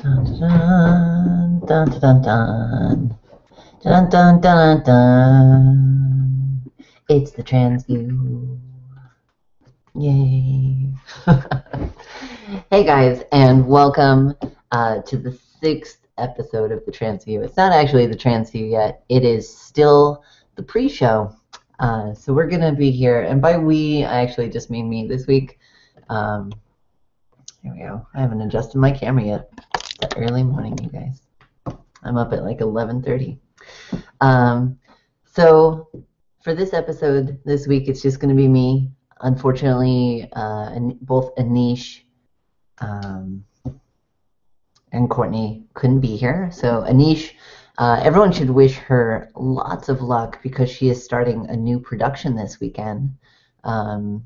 Dun, dun, dun, dun, dun, dun, dun, dun, dun. It's the trans view. Yay. Hey guys, and welcome to the 6th episode of the Trans View. It's not actually the Trans View yet. It is still the pre-show. So we're going to be here, and by we, I actually just mean me this week. Here we go. I haven't adjusted my camera yet. It's early morning, you guys. I'm up at like 11:30. So for this episode this week, it's just going to be me. Unfortunately, both Anish and Courtney couldn't be here. So Anish, everyone should wish her lots of luck because she is starting a new production this weekend. And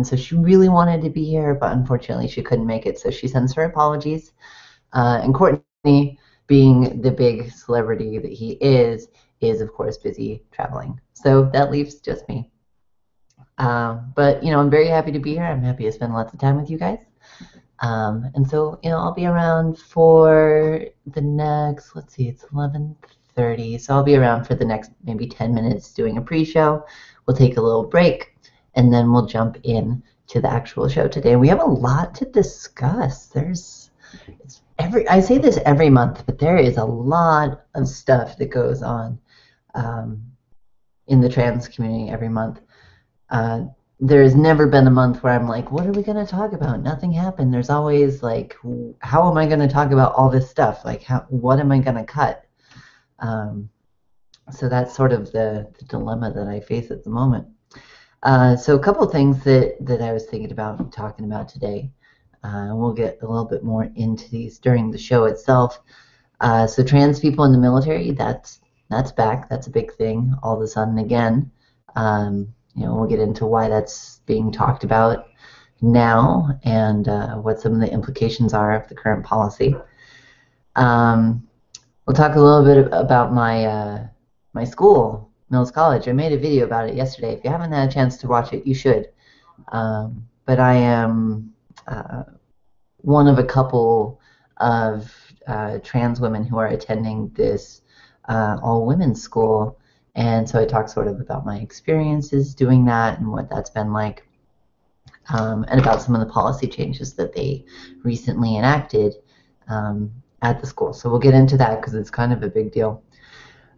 so she really wanted to be here, but unfortunately she couldn't make it. So she sends her apologies. And Courtney, being the big celebrity that he is of course busy traveling. So that leaves just me. But, you know, I'm very happy to be here. I'm happy to spend lots of time with you guys. And so, you know, I'll be around for the next, let's see, it's 11:30. So I'll be around for the next maybe 10 minutes doing a pre-show. We'll take a little break, and then we'll jump in to the actual show today. We have a lot to discuss. I say this every month, but there is a lot of stuff that goes on in the trans community every month. There has never been a month where I'm like, what are we going to talk about? Nothing happened. There's always like, how am I going to talk about all this stuff? Like, what am I going to cut? So that's sort of the dilemma that I face at the moment. So a couple of things that I was thinking about talking about today. And we'll get a little bit more into these during the show itself. So trans people in the military, that's back. That's a big thing all of a sudden again. You know, we'll get into why that's being talked about now and what some of the implications are of the current policy. We'll talk a little bit about my my school, Mills College. I made a video about it yesterday. If you haven't had a chance to watch it, you should. But I am one of a couple of trans women who are attending this all-women's school. And so I talk sort of about my experiences doing that and what that's been like, and about some of the policy changes that they recently enacted at the school. So we'll get into that because it's kind of a big deal.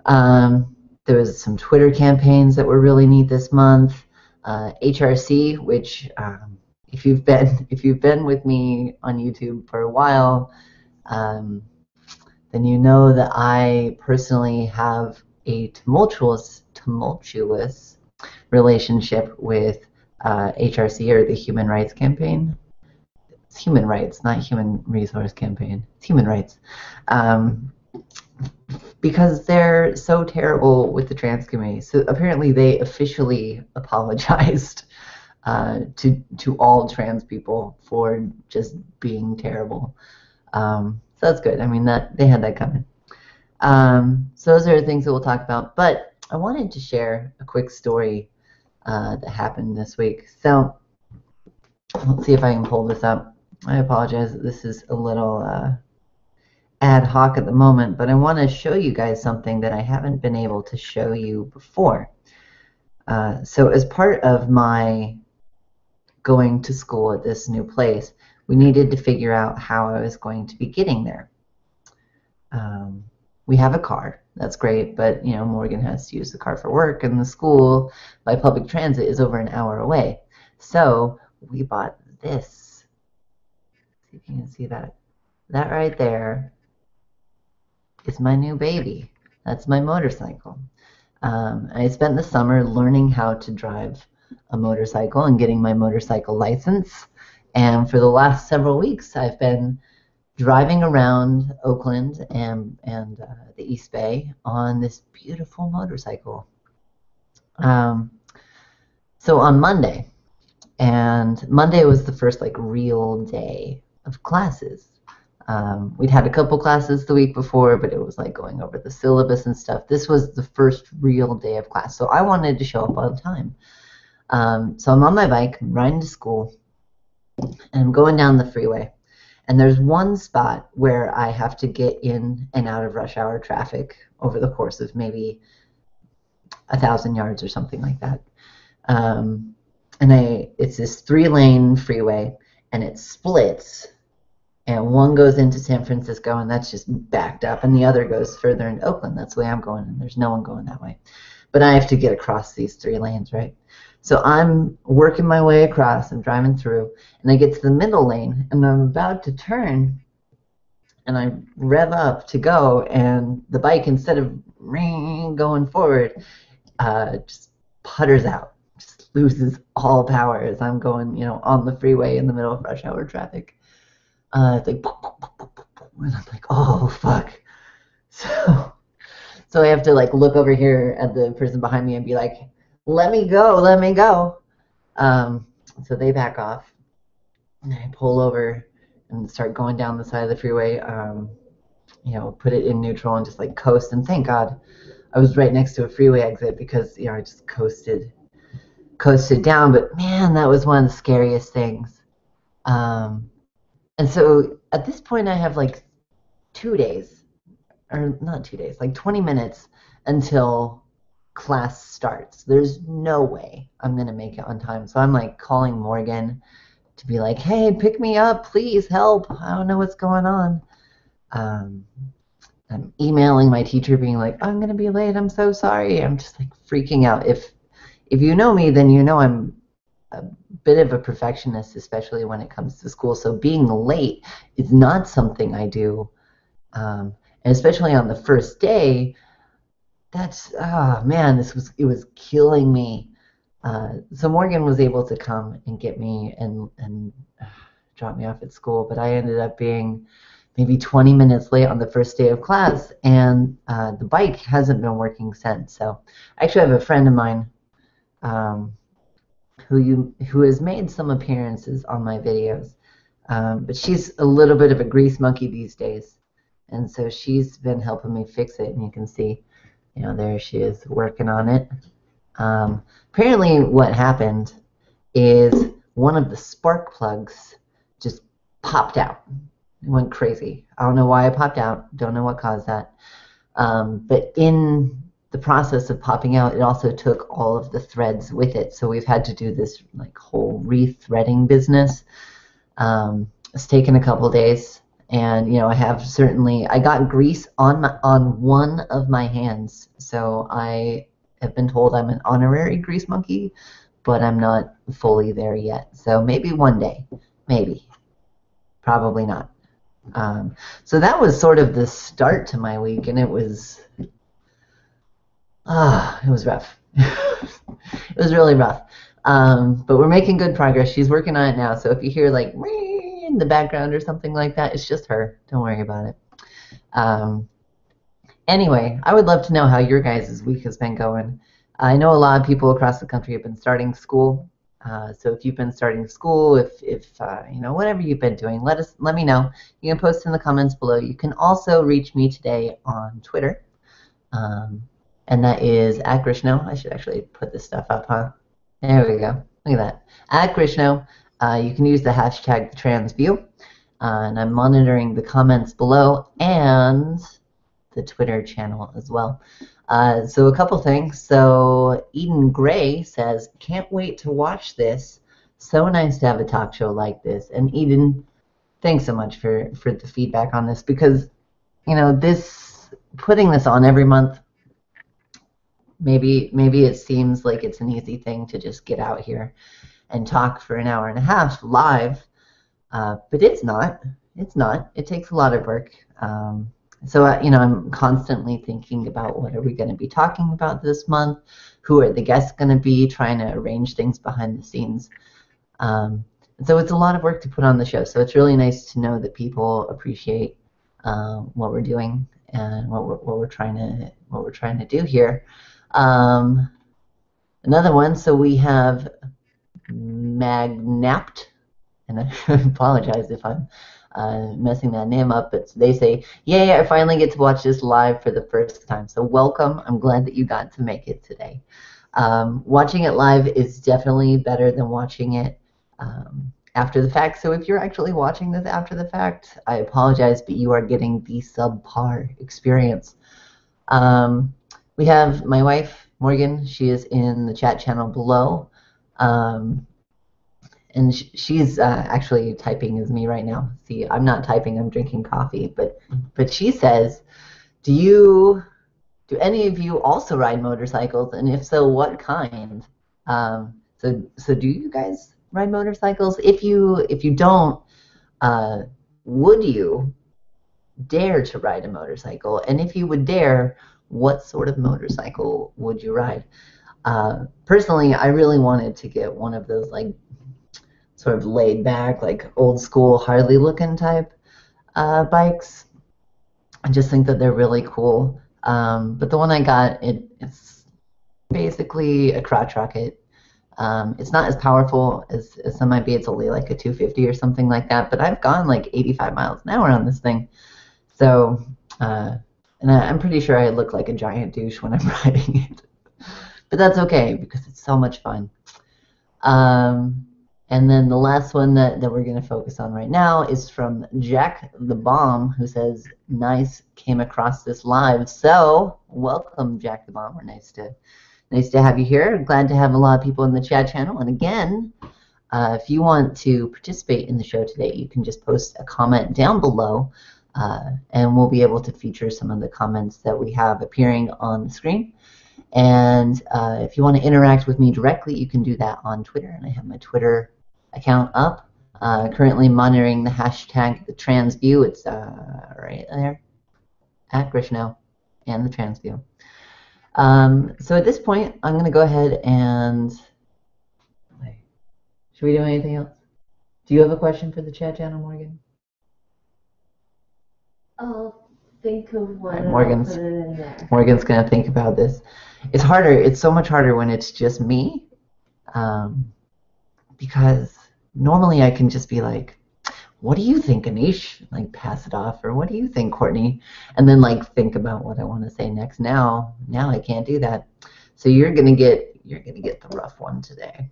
There was some Twitter campaigns that were really neat this month. HRC, which if you've been with me on YouTube for a while, then you know that I personally have a tumultuous relationship with HRC, or the Human Rights Campaign. It's human rights, not human resource campaign. It's human rights. Because they're so terrible with the trans community. So apparently they officially apologized to all trans people for just being terrible. So that's good. I mean, that they had that coming. So those are the things that we'll talk about. But I wanted to share a quick story that happened this week. So let's see if I can pull this up. I apologize. This is a little ad hoc at the moment, but I want to show you guys something that I haven't been able to show you before. So as part of my going to school at this new place, we needed to figure out how I was going to be getting there. We have a car, that's great, but you know, Morgan has to use the car for work, and the school by public transit is over an hour away. So we bought this. See if you can see that. That right there is my new baby. That's my motorcycle. I spent the summer learning how to drive a motorcycle and getting my motorcycle license. And for the last several weeks, I've been driving around Oakland and the East Bay on this beautiful motorcycle. So on Monday, and Monday was the first like real day of classes. We'd had a couple classes the week before, but it was like going over the syllabus and stuff. This was the first real day of class, so I wanted to show up on time. So I'm on my bike, I'm riding to school, and I'm going down the freeway. And there's one spot where I have to get in and out of rush hour traffic over the course of maybe 1,000 yards or something like that. And it's this 3-lane freeway, and it splits, and one goes into San Francisco, and that's just backed up, and the other goes further into Oakland. That's the way I'm going, and there's no one going that way. But I have to get across these 3 lanes, right? So I'm working my way across, I'm driving through, and I get to the middle lane, and I'm about to turn, and I rev up to go, and the bike, instead of going forward, just putters out, just loses all power as I'm going, on the freeway in the middle of rush hour traffic. It's like, and I'm like, oh fuck. So I have to like look over here at the person behind me and be like, let me go, let me go. So they back off, and I pull over and start going down the side of the freeway. Put it in neutral and just like coast. And thank God I was right next to a freeway exit, because I just coasted down. But man, that was one of the scariest things. And so at this point I have like 2 days, or not 2 days, like 20 minutes until class starts. There's no way I'm gonna make it on time. So I'm like calling Morgan to be like, hey, pick me up, please help. I don't know what's going on. I'm emailing my teacher being like, I'm gonna be late, I'm so sorry. I'm just like freaking out. If you know me, then you know I'm a bit of a perfectionist, especially when it comes to school. So being late is not something I do. And especially on the first day, that's, oh man, it was killing me. So Morgan was able to come and get me and drop me off at school, but I ended up being maybe 20 minutes late on the first day of class, and the bike hasn't been working since. So I actually have a friend of mine who has made some appearances on my videos, but she's a little bit of a grease monkey these days, and so she's been helping me fix it. And you can see, there she is working on it. Apparently what happened is one of the spark plugs just popped out. It went crazy. I don't know why it popped out. Don't know what caused that. But in the process of popping out, it also took all of the threads with it. So we've had to do this like whole rethreading business. It's taken a couple days, and I got grease on one of my hands. So I have been told I'm an honorary grease monkey, but I'm not fully there yet. So maybe one day, maybe, probably not. So that was sort of the start to my week, and it was rough. It was really rough. But we're making good progress. She's working on it now. So if you hear like in the background or something like that, it's just her. Don't worry about it. Anyway, I would love to know how your guys' week has been going. I know a lot of people across the country have been starting school. So if you've been starting school, if whatever you've been doing, let me know. You can post in the comments below. You can also reach me today on Twitter. And that is at Grishno. I should actually put this stuff up, huh? There we go. Look at that. At Grishno. You can use the hashtag #transview. And I'm monitoring the comments below and the Twitter channel as well. So a couple things. So Eden Gray says, can't wait to watch this. So nice to have a talk show like this. And Eden, thanks so much for the feedback on this, because putting this on every month, maybe it seems like it's an easy thing to just get out here and talk for an hour and a half live, but it's not. It takes a lot of work. So I'm constantly thinking about what are we going to be talking about this month, who are the guests going to be, trying to arrange things behind the scenes. So it's a lot of work to put on the show. So it's really nice to know that people appreciate what we're doing and what we're trying to do here. Another one. So we have Magnapt, and I apologize if I'm messing that name up, but they say, yay, I finally get to watch this live for the first time. So welcome. I'm glad that you got to make it today. Watching it live is definitely better than watching it after the fact. So if you're actually watching this after the fact, I apologize, but you are getting the subpar experience. We have my wife, Morgan. She is in the chat channel below. And she's actually typing as me right now. See, I'm not typing, I'm drinking coffee. But she says, do any of you also ride motorcycles? And if so, what kind? So do you guys ride motorcycles? If you don't, would you dare to ride a motorcycle? And if you would dare, what sort of motorcycle would you ride? Personally, I really wanted to get one of those like sort of laid back, like old school Harley looking type bikes. I just think that they're really cool. But the one I got, it's basically a crotch rocket. It's not as powerful as some might be. It's only like a 250 or something like that. But I've gone like 85 miles an hour on this thing. So, and I'm pretty sure I look like a giant douche when I'm riding it. But that's okay because it's so much fun. And then the last one that we're going to focus on right now is from Jack the Bomb, who says, nice, came across this live. So welcome, Jack the Bomb. We're nice to have you here. Glad to have a lot of people in the chat channel. And again, if you want to participate in the show today, you can just post a comment down below, and we'll be able to feature some of the comments that we have appearing on the screen. And if you want to interact with me directly, you can do that on Twitter. And I have my Twitter account up. Currently monitoring the hashtag the transview. It's right there at Grishno and the transview. So at this point, I'm going to go ahead and should we do anything else? Do you have a question for the chat channel, Morgan? I'll think of one. Right, And Morgan's I'll put it in there. Morgan's going to think about this. It's harder. It's so much harder when it's just me. Because normally I can just be like, what do you think, Anish? Like pass it off, or what do you think, Courtney? And then like think about what I want to say next. Now I can't do that. So you're gonna get the rough one today.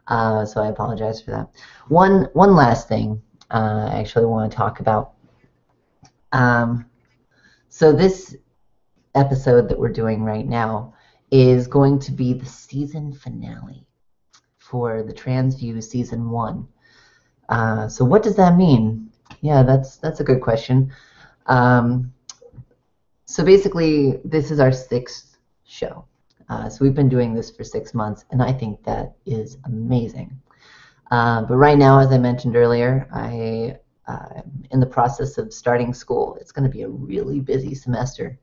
So I apologize for that. One last thing I actually want to talk about. So this episode that we're doing right now is going to be the season finale for the Transview Season 1. So what does that mean? Yeah, that's a good question. So basically, this is our 6th show. So we've been doing this for 6 months, and I think that is amazing. But right now, as I mentioned earlier, I'm in the process of starting school. It's going to be a really busy semester.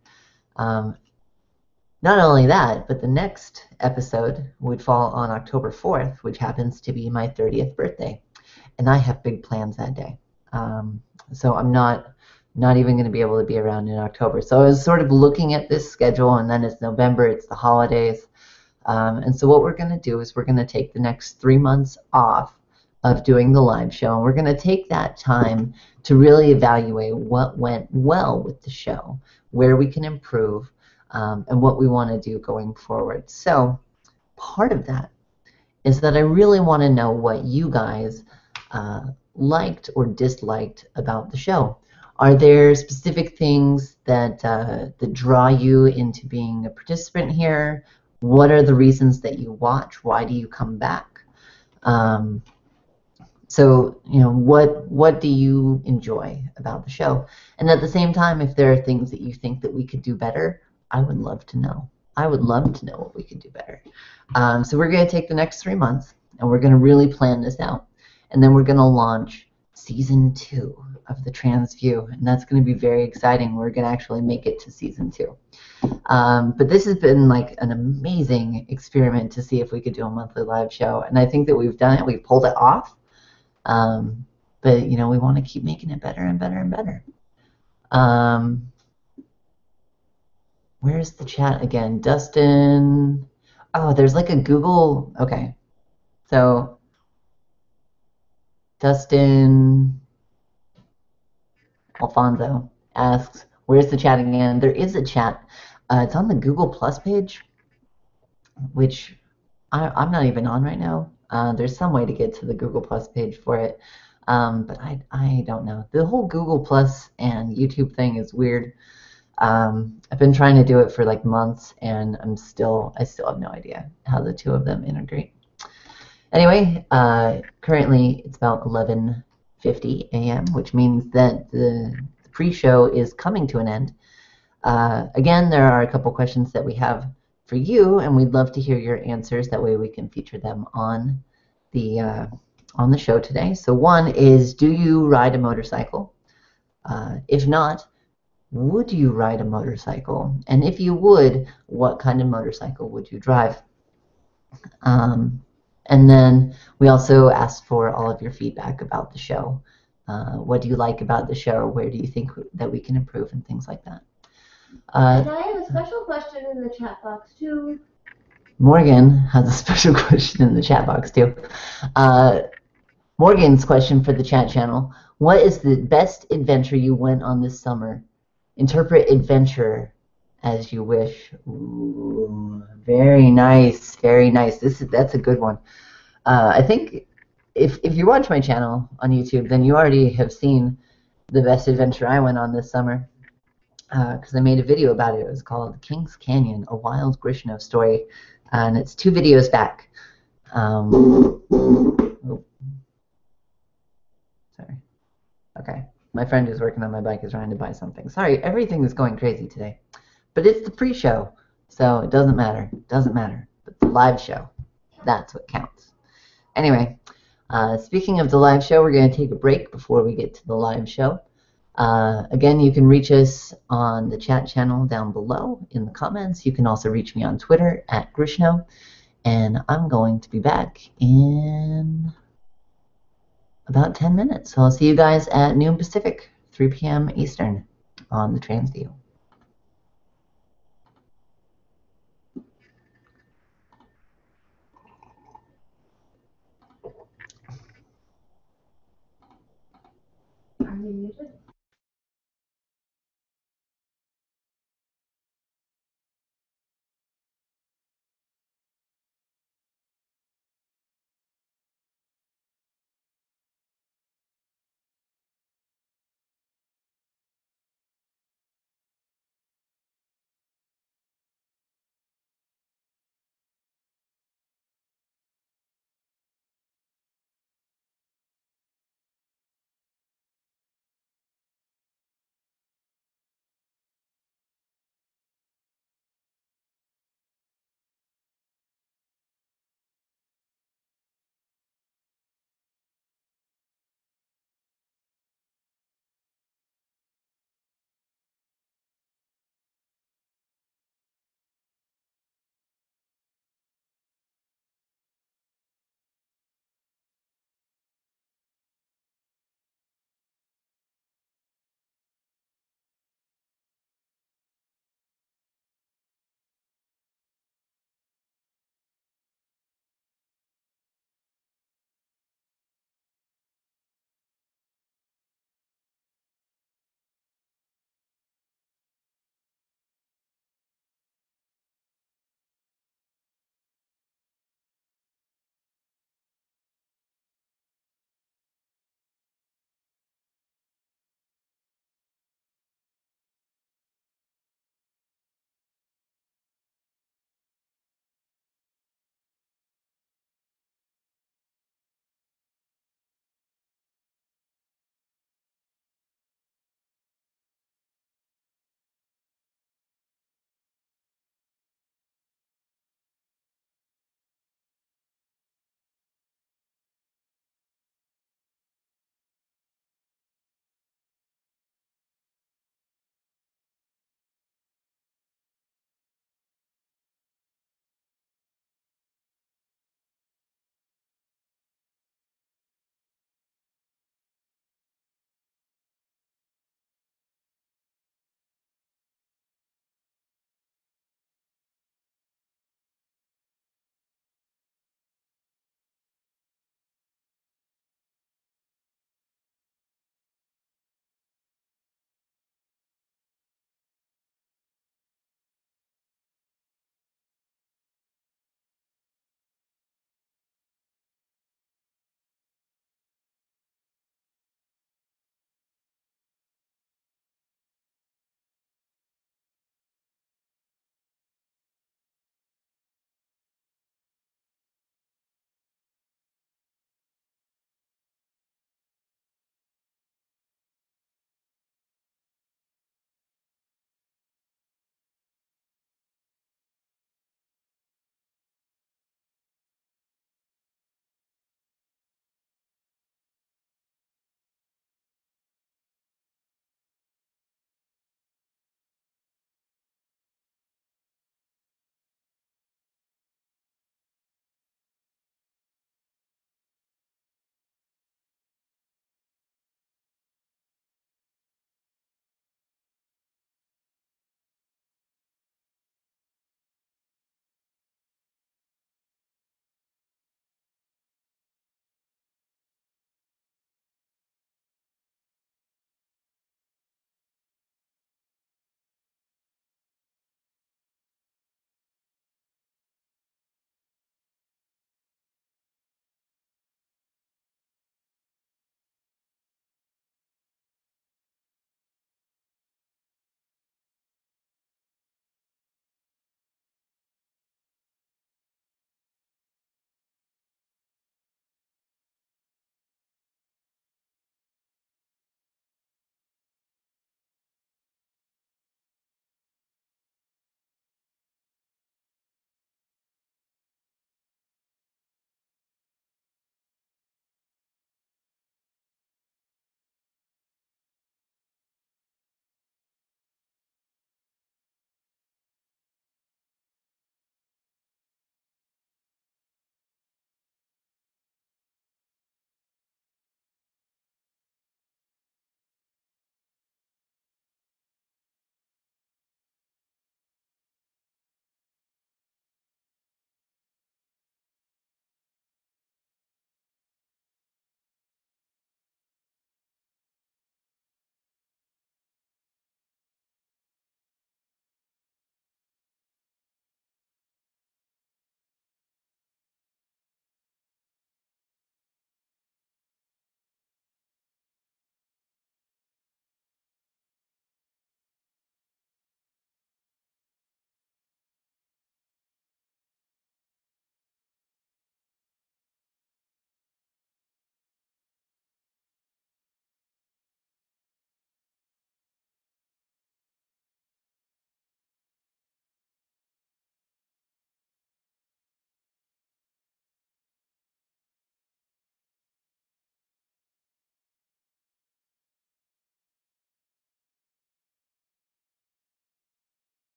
Not only that, but the next episode would fall on October 4th, which happens to be my 30th birthday. And I have big plans that day. So I'm not even going to be able to be around in October. So I was sort of looking at this schedule, and then it's November, it's the holidays. And so what we're going to do is we're going to take the next 3 months off of doing the live show. And we're going to take that time to really evaluate what went well with the show, where we can improve, and what we want to do going forward. So part of that is that I really want to know what you guys liked or disliked about the show. Are there specific things that draw you into being a participant here? What are the reasons that you watch? Why do you come back? So, you know, what do you enjoy about the show? And at the same time, if there are things that you think that we could do better, I would love to know. I would love to know what we could do better. So we're going to take the next 3 months, and we're going to really plan this out. And then we're going to launch Season 2 of the Transview, and that's going to be very exciting. We're going to actually make it to Season 2. But this has been like an amazing experiment to see if we could do a monthly live show, and I think that we've done it. We've pulled it off. But, you know, we want to keep making it better and better and better. Where's the chat again? Dustin. Oh, there's like a Google. Okay. So Dustin Alfonso asks, where's the chat again? There is a chat. It's on the Google Plus page, which I'm not even on right now. There's some way to get to the Google Plus page for it, but I don't know. The whole Google Plus and YouTube thing is weird. I've been trying to do it for like months, and I still have no idea how the two of them integrate. Anyway, currently it's about 11:50 a.m., which means that the pre-show is coming to an end. Again, there are a couple questions that we have for you, and we'd love to hear your answers. That way, we can feature them the uh, on the show today. So, one is, do you ride a motorcycle? If not, would you ride a motorcycle? And if you would, what kind of motorcycle would you drive? Um, and then we also asked for all of your feedback about the show. What do you like about the show? Where do you think that we can improve, and things like that. And I have a special question in the chat box too. Morgan has a special question in the chat box too. Morgan's question for the chat channel: what is the best adventure you went on this summer? Interpret adventure as you wish. Ooh, very nice, very nice. That's a good one. I think if you watch my channel on YouTube, then you already have seen the best adventure I went on this summer, because I made a video about it. It was called Kings Canyon, a wild Grishno story, and it's 2 videos back. Oh, sorry. Okay. My friend who's working on my bike is trying to buy something. Sorry, everything is going crazy today. But it's the pre-show, so it doesn't matter. It doesn't matter. But the live show, that's what counts. Anyway, speaking of the live show, we're going to take a break before we get to the live show. Again, you can reach us on the chat channel down below in the comments. You can also reach me on Twitter at Grishno. And I'm going to be back in about 10 minutes. So I'll see you guys at noon Pacific, 3 p.m. Eastern on the Transview. Are you muted?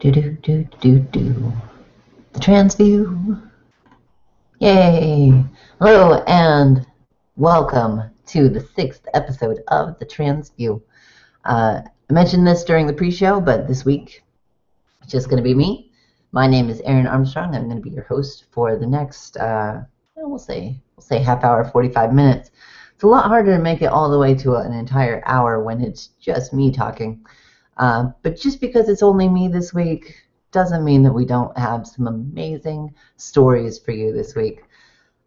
Do do do do do. The Trans View. Yay! Hello and welcome to the 6th episode of the Trans View. I mentioned this during the pre-show, but this week it's just going to be me. My name is Aaron Armstrong. I'm going to be your host for the next, we'll say half hour, 45 minutes. It's a lot harder to make it all the way to an entire hour when it's just me talking. But just because it's only me this week doesn't mean that we don't have some amazing stories for you this week.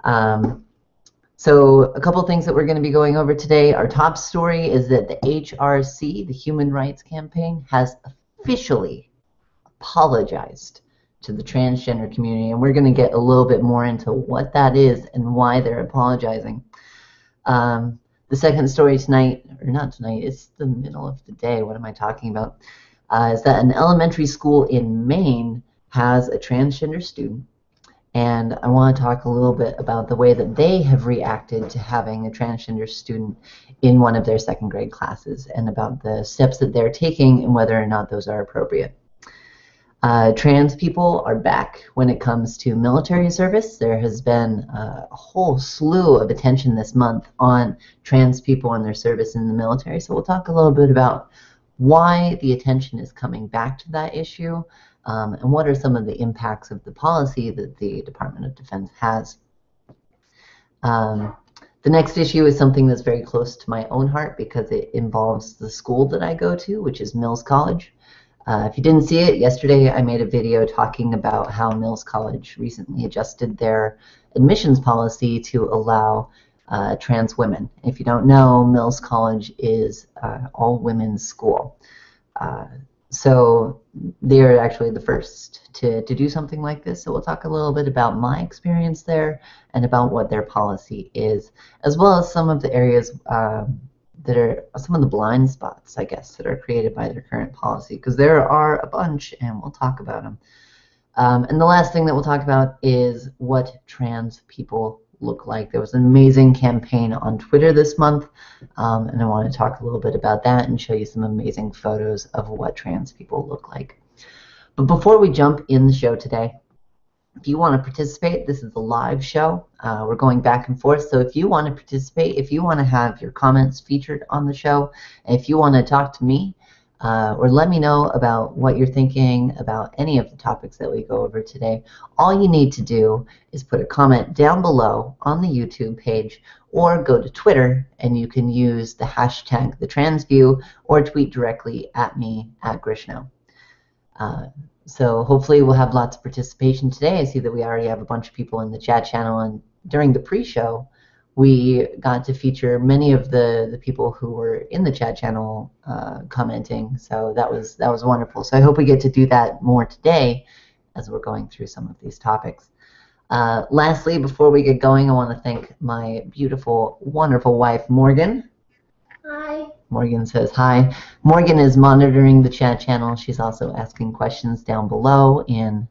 So a couple things that we're going to be going over today. Our top story is that the HRC, the Human Rights Campaign, has officially apologized to the transgender community, and we're going to get a little bit more into what that is and why they're apologizing. The second story tonight, or not tonight, it's the middle of the day, what am I talking about, is that an elementary school in Maine has a transgender student, and I want to talk a little bit about the way that they have reacted to having a transgender student in one of their second grade classes and about the steps that they're taking and whether or not those are appropriate. Trans people are back when it comes to military service. There has been a whole slew of attention this month on trans people and their service in the military. So we'll talk a little bit about why the attention is coming back to that issue and what are some of the impacts of the policy that the Department of Defense has. The next issue is something that's very close to my own heart because it involves the school that I go to, which is Mills College. If you didn't see it, yesterday I made a video talking about how Mills College recently adjusted their admissions policy to allow trans women. If you don't know, Mills College is all women's school. So they're actually the first to do something like this. So we'll talk a little bit about my experience there and about what their policy is, as well as some of the areas that are some of the blind spots, I guess, that are created by their current policy, because there are a bunch, and we'll talk about them. And the last thing that we'll talk about is what trans people look like. There was an amazing campaign on Twitter this month, and I want to talk a little bit about that and show you some amazing photos of what trans people look like. But before we jump in the show today, if you want to participate, this is a live show. We're going back and forth, so if you want to participate, if you want to have your comments featured on the show, and if you want to talk to me or let me know about what you're thinking about any of the topics that we go over today, all you need to do is put a comment down below on the YouTube page or go to Twitter and you can use the hashtag #TheTransView or tweet directly at me at Grishno. So hopefully we'll have lots of participation today. I see that we already have a bunch of people in the chat channel, and during the pre-show we got to feature many of the people who were in the chat channel commenting, so that was wonderful. So I hope we get to do that more today as we're going through some of these topics. Lastly, before we get going, I want to thank my beautiful, wonderful wife, Morgan. Hi. Morgan says hi. Morgan is monitoring the chat channel. She's also asking questions down below, and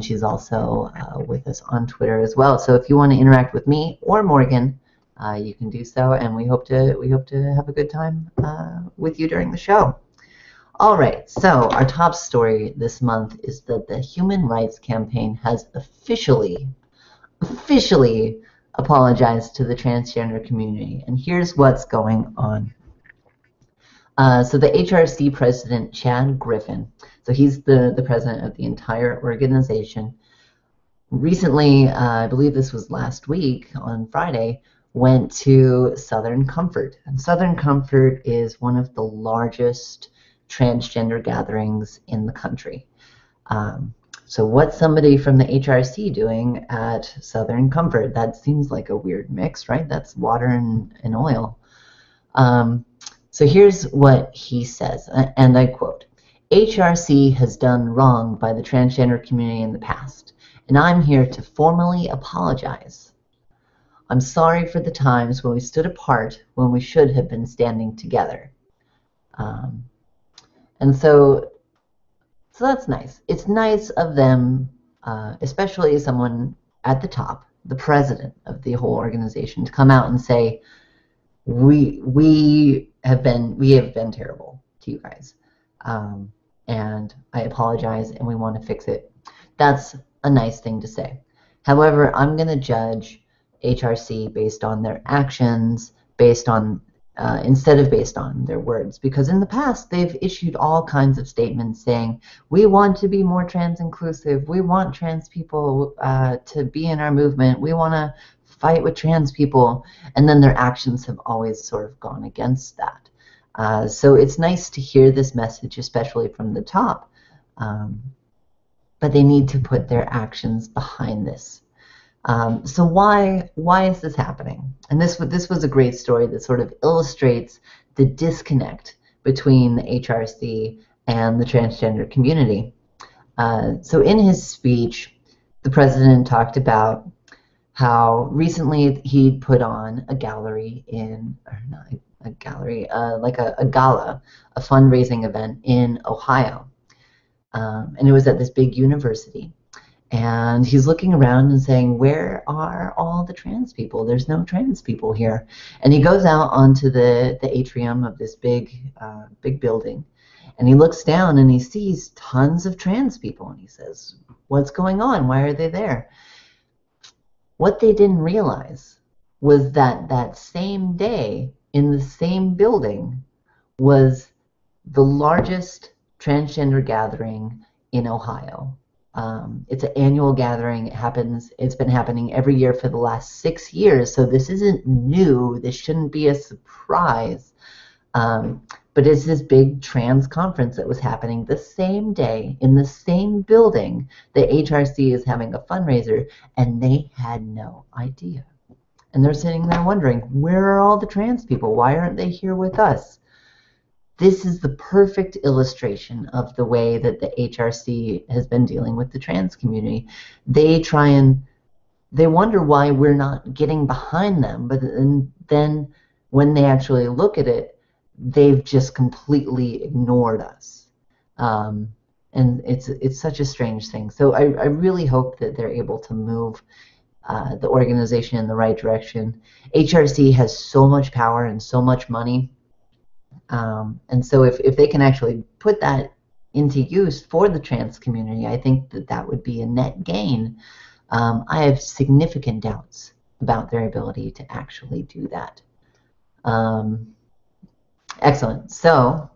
she's also with us on Twitter as well. So if you want to interact with me or Morgan, you can do so, and we hope to have a good time with you during the show. All right. So our top story this month is that the Human Rights Campaign has officially apologized to the transgender community, and here's what's going on. So the HRC president, Chad Griffin, so he's the president of the entire organization, recently, I believe this was last week on Friday, went to Southern Comfort. And Southern Comfort is one of the largest transgender gatherings in the country. So what's somebody from the HRC doing at Southern Comfort? That seems like a weird mix, right? That's water and oil. So here's what he says, and I quote, "HRC has done wrong by the transgender community in the past, and I'm here to formally apologize. I'm sorry for the times when we stood apart when we should have been standing together." And so that's nice. It's nice of them, especially someone at the top, the president of the whole organization, to come out and say, we have been terrible to you guys. and I apologize and we want to fix it. That's a nice thing to say. However, I'm going to judge HRC based on their actions, based on instead of based on their words, because in the past they've issued all kinds of statements saying we want to be more trans inclusive, we want trans people to be in our movement, we want to fight with trans people, and then their actions have always sort of gone against that. So it's nice to hear this message, especially from the top, but they need to put their actions behind this. So why is this happening? And this was a great story that sort of illustrates the disconnect between the HRC and the transgender community. So in his speech, the president talked about how recently he put on a gallery in, or not a gallery, like a gala, a fundraising event in Ohio. And it was at this big university. And he's looking around and saying, where are all the trans people? There's no trans people here. And he goes out onto the atrium of this big building. And he looks down and he sees tons of trans people. And he says, what's going on? Why are they there? What they didn't realize was that that same day in the same building was the largest transgender gathering in Ohio. It's an annual gathering. It's been happening every year for the last 6 years, so this isn't new. This shouldn't be a surprise. But it's this big trans conference that was happening the same day in the same building. The HRC is having a fundraiser, and they had no idea. And they're sitting there wondering, where are all the trans people? Why aren't they here with us? This is the perfect illustration of the way that the HRC has been dealing with the trans community. They wonder why we're not getting behind them, but then when they actually look at it, they've just completely ignored us. And it's such a strange thing. So I really hope that they're able to move the organization in the right direction. HRC has so much power and so much money. And so if they can actually put that into use for the trans community, I think that would be a net gain. I have significant doubts about their ability to actually do that. Excellent. So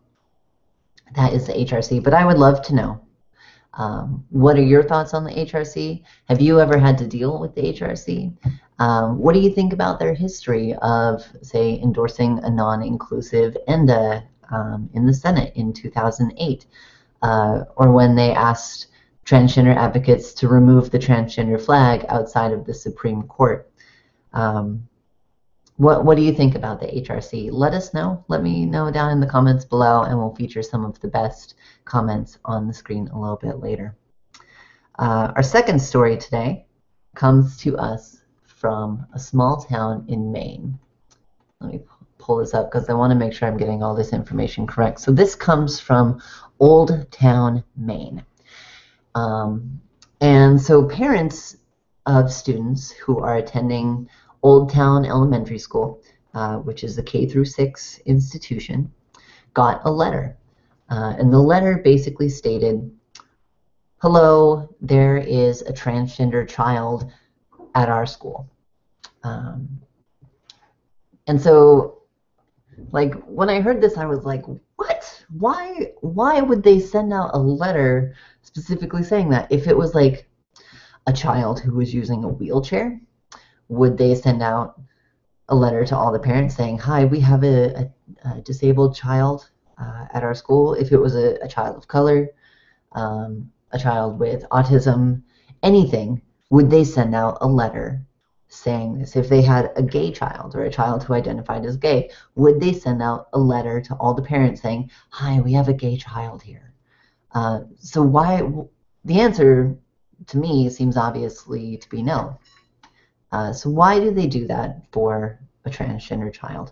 that is the HRC, but I would love to know, what are your thoughts on the HRC? Have you ever had to deal with the HRC? What do you think about their history of, say, endorsing a non-inclusive ENDA in the Senate in 2008, or when they asked transgender advocates to remove the transgender flag outside of the Supreme Court? What do you think about the HRC? Let us know. Let me know down in the comments below, and we'll feature some of the best comments on the screen a little bit later. Our second story today comes to us from a small town in Maine. Let me pull this up because I want to make sure I'm getting all this information correct. So this comes from Old Town, Maine. And so parents of students who are attending Old Town Elementary School, which is a K-6 institution, got a letter. And the letter basically stated, hello, there is a transgender child at our school. And so, like, when I heard this, I was like, what? Why would they send out a letter specifically saying that? If it was like a child who was using a wheelchair, would they send out a letter to all the parents saying, hi, we have a disabled child at our school? If it was a child of color, a child with autism, anything, would they send out a letter saying this? If they had a gay child or a child who identified as gay, would they send out a letter to all the parents saying, hi, we have a gay child here? So why? The answer to me seems obviously to be no. So why do they do that for a transgender child?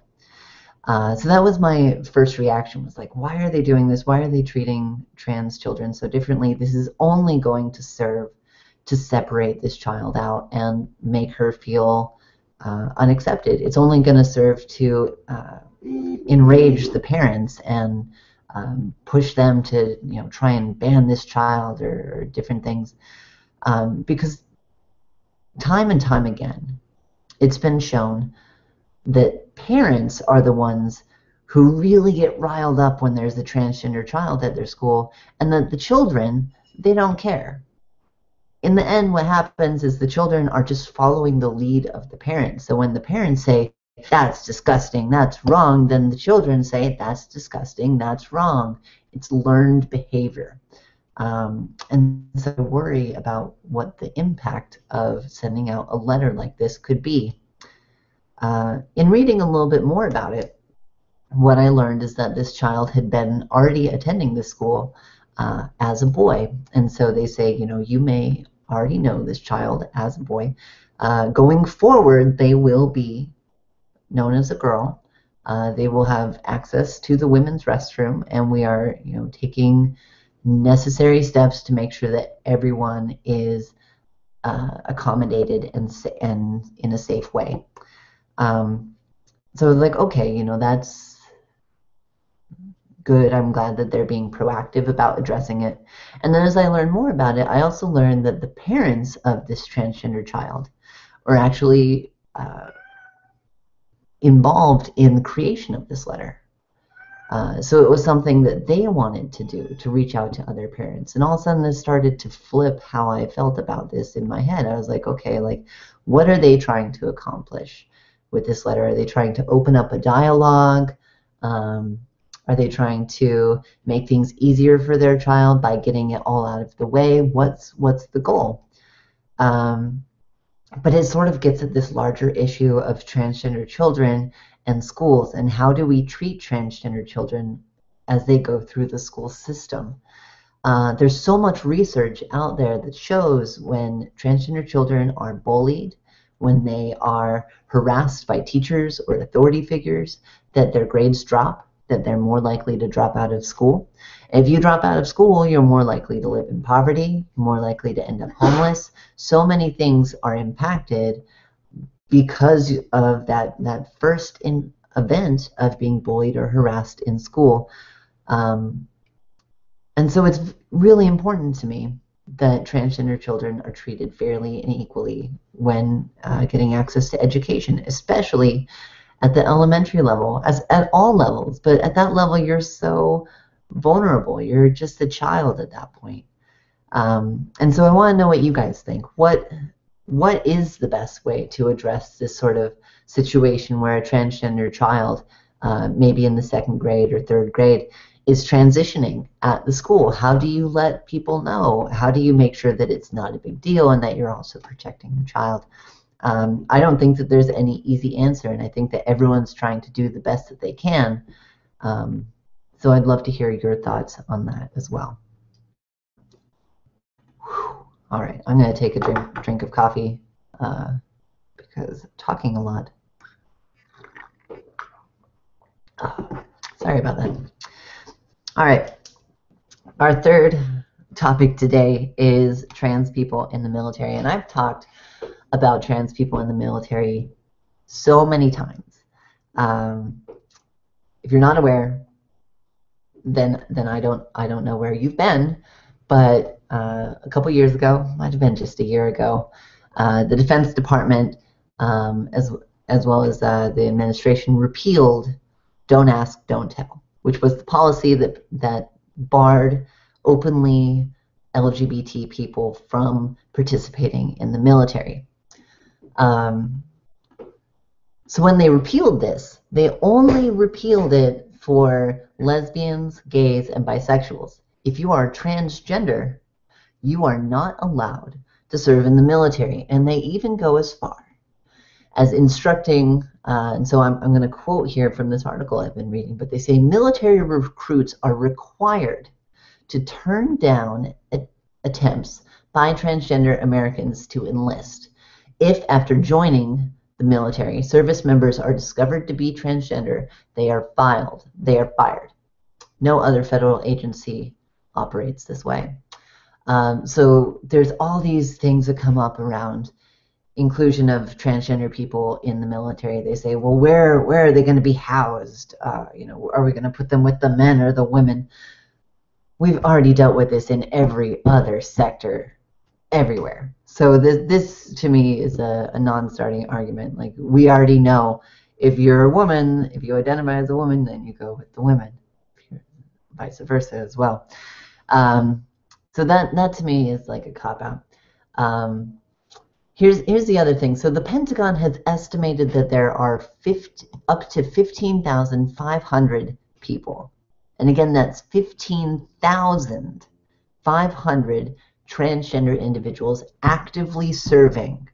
So that was my first reaction, was like, why are they doing this? Why are they treating trans children so differently? This is only going to serve to separate this child out and make her feel unaccepted. It's only going to serve to enrage the parents and push them to try and ban this child or different things, because time and time again it's been shown that parents are the ones who really get riled up when there's a transgender child at their school, and that the children, they don't care. In the end, what happens is the children are just following the lead of the parents. So when the parents say, that's disgusting, that's wrong, then the children say, that's disgusting, that's wrong. It's learned behavior. And so I worry about what the impact of sending out a letter like this could be. In reading a little bit more about it, what I learned is that this child had been already attending this school as a boy. And so they say, you may already know this child as a boy. Going forward, they will be known as a girl. They will have access to the women's restroom, and we are, taking necessary steps to make sure that everyone is accommodated and in a safe way. So like, okay, that's good. I'm glad that they're being proactive about addressing it. And then as I learned more about it, I also learned that the parents of this transgender child are actually involved in the creation of this letter. So it was something that they wanted to do, to reach out to other parents. And all of a sudden this started to flip how I felt about this in my head. I was like, okay, like, what are they trying to accomplish with this letter? Are they trying to open up a dialogue? Are they trying to make things easier for their child by getting it all out of the way? What's the goal? But it sort of gets at this larger issue of transgender children and schools, and how do we treat transgender children as they go through the school system. There's so much research out there that shows when transgender children are bullied, when they are harassed by teachers or authority figures, that their grades drop, that they're more likely to drop out of school. If you drop out of school, you're more likely to live in poverty, more likely to end up homeless. So many things are impacted because of that first event of being bullied or harassed in school. And so it's really important to me that transgender children are treated fairly and equally when getting access to education, especially at the elementary level, as at all levels. But at that level, you're so vulnerable. You're just a child at that point. And so I want to know what you guys think. What is the best way to address this sort of situation where a transgender child, maybe in the second grade or third grade, is transitioning at the school? How do you let people know? How do you make sure that it's not a big deal and that you're also protecting the child? I don't think that there's any easy answer, and I think that everyone's trying to do the best that they can. So I'd love to hear your thoughts on that as well. All right, I'm going to take a drink of coffee because I'm talking a lot. Sorry about that. All right, our third topic today is trans people in the military, and I've talked about trans people in the military so many times. If you're not aware, then I don't know where you've been, but a couple years ago, might have been just a year ago, the Defense Department, as well as the administration, repealed "Don't Ask, Don't Tell," which was the policy that barred openly LGBT people from participating in the military. So when they repealed this, they only repealed it for lesbians, gays, and bisexuals. If you are transgender, you are not allowed to serve in the military. And they even go as far as instructing, and so I'm going to quote here from this article I've been reading, but they say military recruits are required to turn down attempts by transgender Americans to enlist if, after joining the military, service members are discovered to be transgender, they are fired. No other federal agency operates this way. So there's all these things that come up around inclusion of transgender people in the military, they say, well, where are they going to be housed? You know, are we going to put them with the men or the women? We've already dealt with this in every other sector, everywhere. So this to me is a non-starting argument. Like, we already know, if you're a woman, if you identify as a woman, then you go with the women, vice versa as well. So that to me is like a cop-out. Here's the other thing. So the Pentagon has estimated that there are up to 15,500 people. And again, that's 15,500 transgender individuals actively serving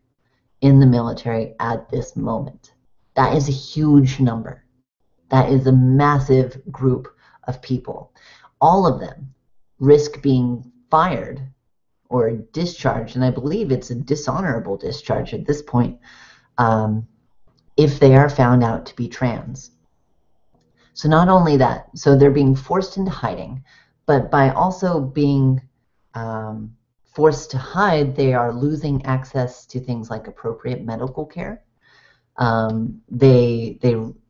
in the military at this moment. That is a huge number. That is a massive group of people. All of them risk being fired or discharged, and I believe it's a dishonorable discharge at this point, if they are found out to be trans. So not only that, so they're being forced into hiding, but by also being forced to hide, they are losing access to things like appropriate medical care. They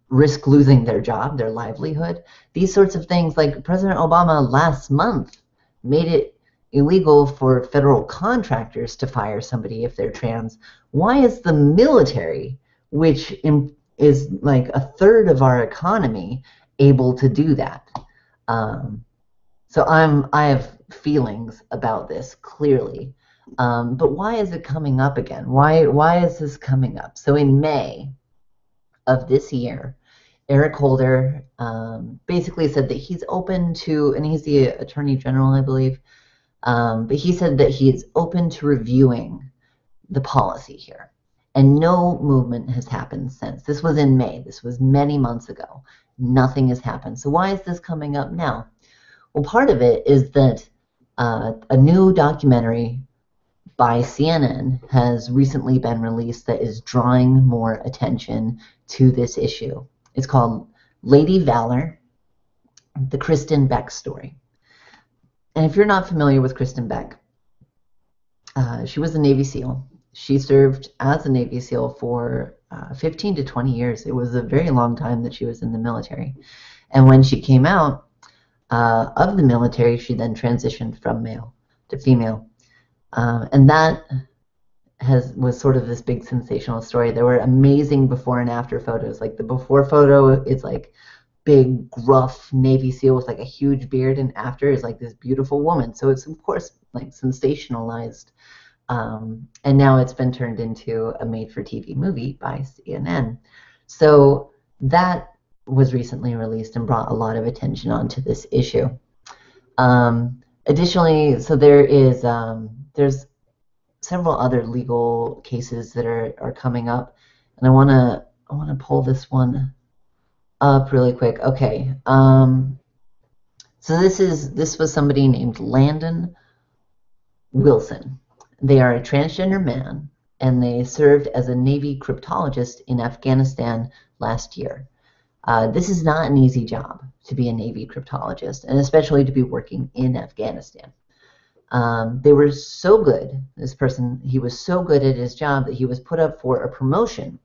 risk losing their job, their livelihood. These sorts of things, like President Obama last month made it illegal for federal contractors to fire somebody if they're trans. Why is the military, which is like a third of our economy, able to do that? So I have feelings about this, clearly. But why is it coming up again? Why is this coming up? So in May of this year, Eric Holder basically said that he's open to, and he's the Attorney General, I believe, but he said that he is open to reviewing the policy here. And no movement has happened since. This was in May. This was many months ago. Nothing has happened. So why is this coming up now? Well, part of it is that a new documentary by CNN has recently been released that is drawing more attention to this issue. It's called Lady Valor, the Kristen Beck story. And if you're not familiar with Kristen Beck, she was a Navy SEAL. She served as a Navy SEAL for 15 to 20 years. It was a very long time that she was in the military. And when she came out of the military, she then transitioned from male to female. And that was sort of this big sensational story. There were amazing before and after photos. Like, the before photo is like big, gruff Navy SEAL with like a huge beard, and after is like this beautiful woman. So it's, of course, like sensationalized. And now it's been turned into a made-for-TV movie by CNN. So that was recently released and brought a lot of attention onto this issue. Additionally, so there's several other legal cases that are coming up, and I want to pull this one up really quick. Okay. So this was somebody named Landon Wilson. They are a transgender man, and they served as a Navy cryptologist in Afghanistan last year. This is not an easy job, to be a Navy cryptologist, and especially to be working in Afghanistan. They were so good, this person, he was so good at his job that he was put up for a promotion.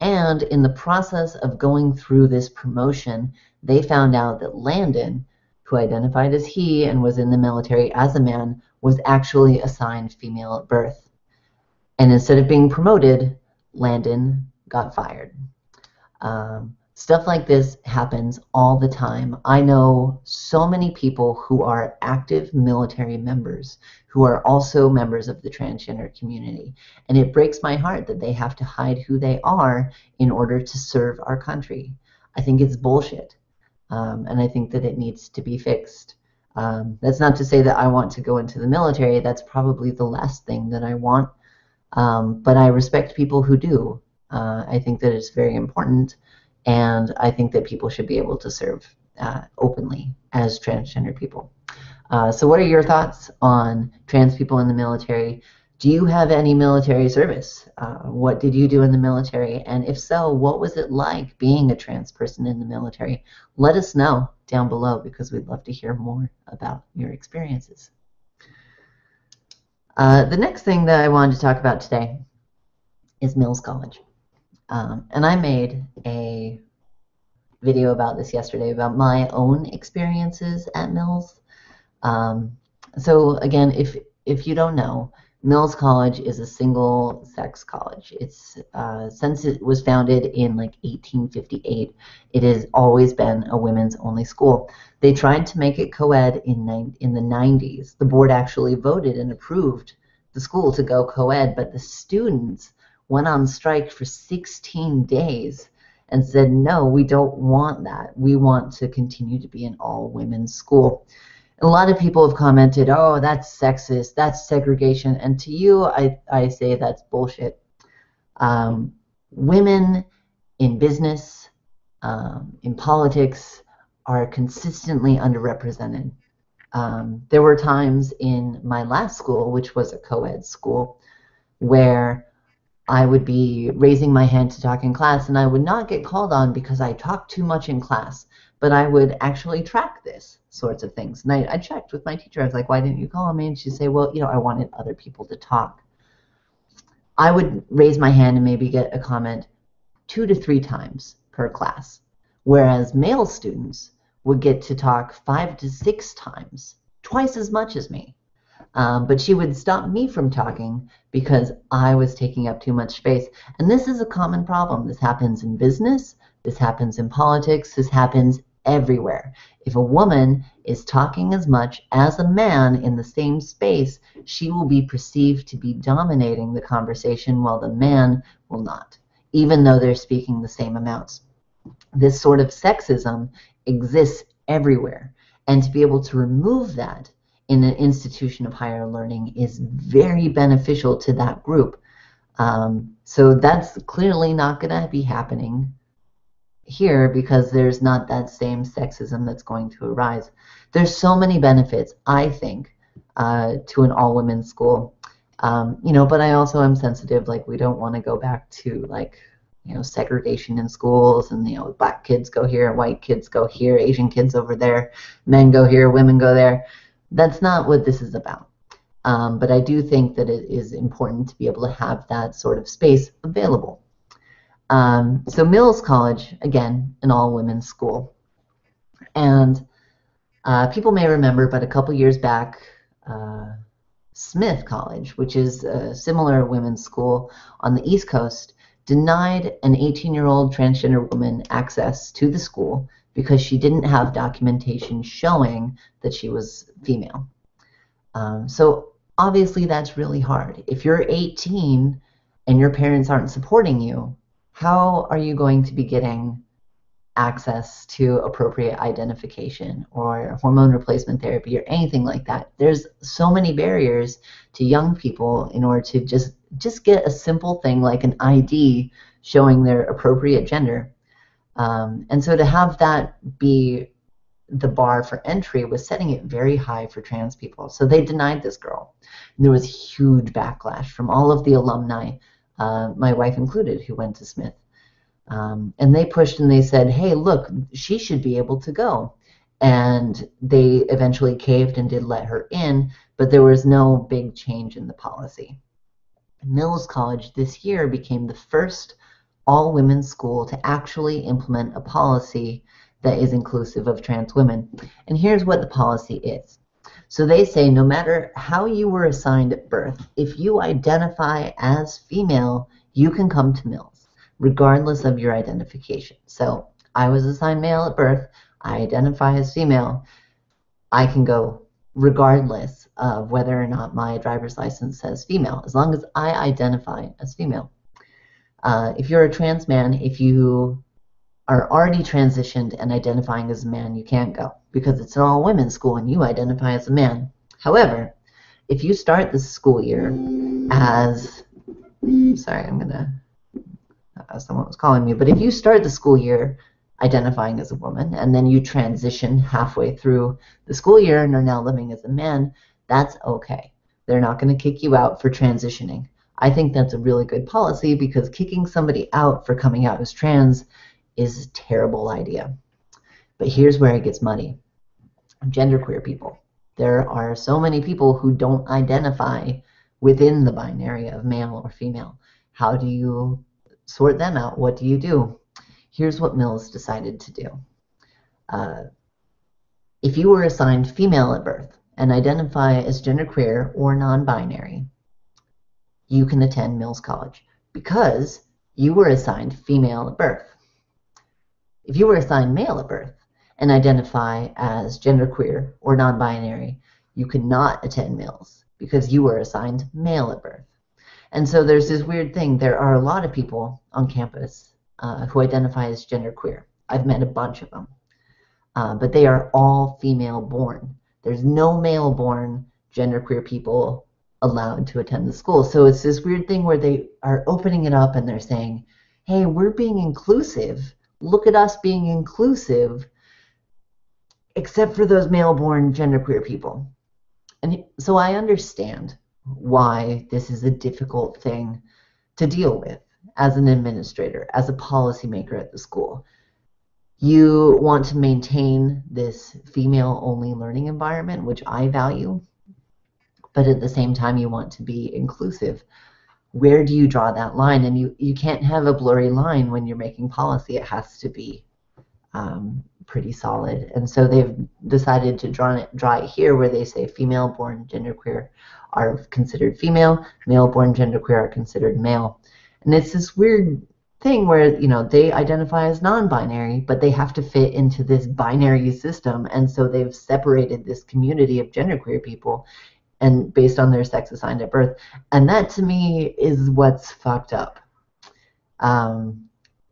And in the process of going through this promotion, they found out that Landon, who identified as he and was in the military as a man, was actually assigned female at birth. And instead of being promoted, Landon got fired. Stuff like this happens all the time. I know so many people who are active military members who are also members of the transgender community. And it breaks my heart that they have to hide who they are in order to serve our country. I think it's bullshit. And I think that it needs to be fixed. That's not to say that I want to go into the military. That's probably the last thing that I want. But I respect people who do. I think that it's very important. And I think that people should be able to serve openly as transgender people. So what are your thoughts on trans people in the military? Do you have any military service? What did you do in the military? And if so, what was it like being a trans person in the military? Let us know down below, because we'd love to hear more about your experiences. The next thing that I wanted to talk about today is Mills College. And I made a video about this yesterday about my own experiences at Mills. Um, so again, if you don't know, Mills College is a single-sex college. It's since it was founded in like 1858, it has always been a women's-only school. They tried to make it co-ed in the 90s. The board actually voted and approved the school to go co-ed, but the students went on strike for 16 days and said, no, we don't want that. We want to continue to be an all-women's school. A lot of people have commented, oh, that's sexist, that's segregation. And to you, I say that's bullshit. Women in business, in politics, are consistently underrepresented. There were times in my last school, which was a co-ed school, where I would be raising my hand to talk in class, and I would not get called on because I talked too much in class, but I would actually track this sorts of things. And I checked with my teacher. I was like, why didn't you call on me? And she'd say, well, I wanted other people to talk. I would raise my hand and maybe get a comment 2 to 3 times per class, whereas male students would get to talk 5 to 6 times, twice as much as me. But she would stop me from talking because I was taking up too much space. And this is a common problem. This happens in business. This happens in politics. This happens everywhere. If a woman is talking as much as a man in the same space, she will be perceived to be dominating the conversation while the man will not, even though they're speaking the same amounts. This sort of sexism exists everywhere. And to be able to remove that in an institution of higher learning is very beneficial to that group. So that's clearly not going to be happening here because there's not that same sexism that's going to arise. There's so many benefits, I think, to an all-women's school. But I also am sensitive. Like, we don't want to go back to segregation in schools, and black kids go here, white kids go here, Asian kids over there, men go here, women go there. That's not what this is about. But I do think that it is important to be able to have that sort of space available. So Mills College, again, an all-women's school. And people may remember, but a couple years back, Smith College, which is a similar women's school on the East Coast, denied an 18-year-old transgender woman access to the school because she didn't have documentation showing that she was female. So obviously that's really hard. If you're 18 and your parents aren't supporting you, how are you going to be getting access to appropriate identification or hormone replacement therapy or anything like that? There's so many barriers to young people in order to just get a simple thing like an ID showing their appropriate gender. And so to have that be the bar for entry was setting it very high for trans people. So they denied this girl. And there was huge backlash from all of the alumni, my wife included, who went to Smith. And they pushed and they said, hey, look, she should be able to go. And they eventually caved and did let her in, but there was no big change in the policy. Mills College this year became the first all-women's school to actually implement a policy that is inclusive of trans women. And here's what the policy is. So they say no matter how you were assigned at birth, if you identify as female, you can come to Mills, regardless of your identification. So I was assigned male at birth, I identify as female, I can go regardless of whether or not my driver's license says female, as long as I identify as female. If you're a trans man, if you are already transitioned and identifying as a man, you can't go because it's an all-women's school and you identify as a man. However, if you start the school year as, sorry, someone was calling me, but if you start the school year identifying as a woman and then you transition halfway through the school year and are now living as a man, that's okay. They're not going to kick you out for transitioning. I think that's a really good policy because kicking somebody out for coming out as trans is a terrible idea. But here's where it gets muddy. Genderqueer people. There are so many people who don't identify within the binary of male or female. How do you sort them out? What do you do? Here's what Mills decided to do. If you were assigned female at birth and identify as genderqueer or non-binary, you can attend Mills College because you were assigned female at birth. If you were assigned male at birth and identify as genderqueer or non-binary, you could not attend Mills because you were assigned male at birth. And so there's this weird thing. There are a lot of people on campus who identify as genderqueer. I've met a bunch of them. But they are all female born. There's no male born genderqueer people allowed to attend the school. So it's this weird thing where they are opening it up and they're saying, hey, we're being inclusive. Look at us being inclusive, except for those male born genderqueer people. And so I understand why this is a difficult thing to deal with as an administrator, as a policymaker at the school. You want to maintain this female-only learning environment, which I value, but at the same time you want to be inclusive. Where do you draw that line? And you can't have a blurry line when you're making policy. It has to be pretty solid. And so they've decided to draw it here where they say female-born genderqueer are considered female, male-born genderqueer are considered male. And it's this weird thing where, you know, they identify as non-binary, but they have to fit into this binary system, and so they've separated this community of genderqueer people and based on their sex assigned at birth. And that to me is what's fucked up. And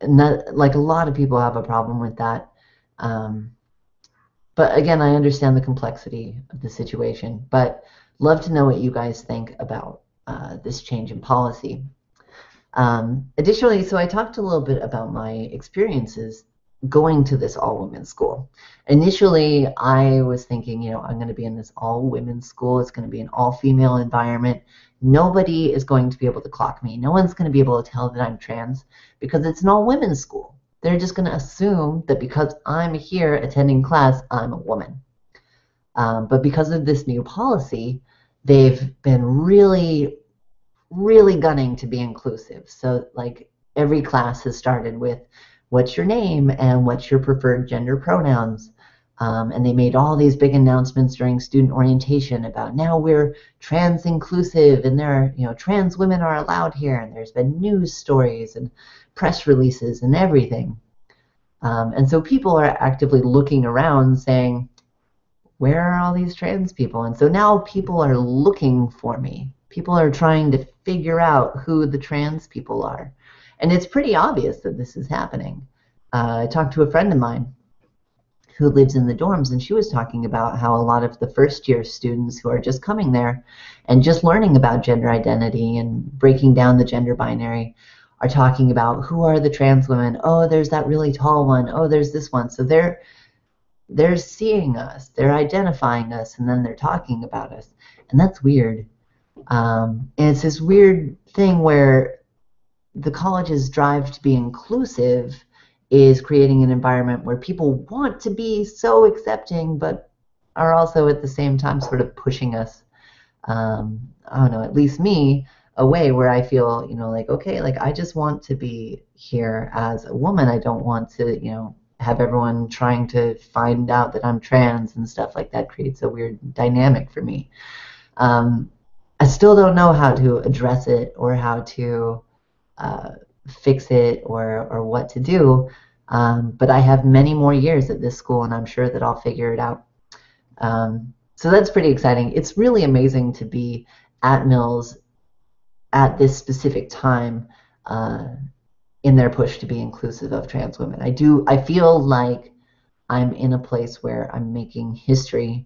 that, like, a lot of people have a problem with that. But again, I understand the complexity of the situation, but love to know what you guys think about this change in policy. Additionally, so I talked a little bit about my experiences going to this all-women's school. Initially, I was thinking, you know, I'm going to be in this all-women's school. It's going to be an all-female environment. Nobody is going to be able to clock me. No one's going to be able to tell that I'm trans because it's an all-women's school. They're just going to assume that because I'm here attending class, I'm a woman. But because of this new policy, they've been really gunning to be inclusive. So like every class has started with what's your name and what's your preferred gender pronouns. And they made all these big announcements during student orientation about now we're trans inclusive and there are, you know, trans women are allowed here. And there's been news stories and press releases and everything. And so people are actively looking around saying, where are all these trans people? And so now people are looking for me. People are trying to figure out who the trans people are. And it's pretty obvious that this is happening. I talked to a friend of mine who lives in the dorms, and she was talking about how a lot of the first-year students who are just coming there and just learning about gender identity and breaking down the gender binary are talking about who are the trans women. Oh, there's that really tall one. Oh, there's this one. So they're seeing us, they're identifying us, and then they're talking about us. And that's weird. And it's this weird thing where the college's drive to be inclusive is creating an environment where people want to be so accepting, but are also at the same time sort of pushing us, I don't know, at least me, away where I feel, you know, like, okay, like I just want to be here as a woman. I don't want to, you know, have everyone trying to find out that I'm trans and stuff like that. Creates a weird dynamic for me. I still don't know how to address it or how to fix it or what to do, but I have many more years at this school and I'm sure that I'll figure it out. So that's pretty exciting. It's really amazing to be at Mills at this specific time in their push to be inclusive of trans women. I feel like I'm in a place where I'm making history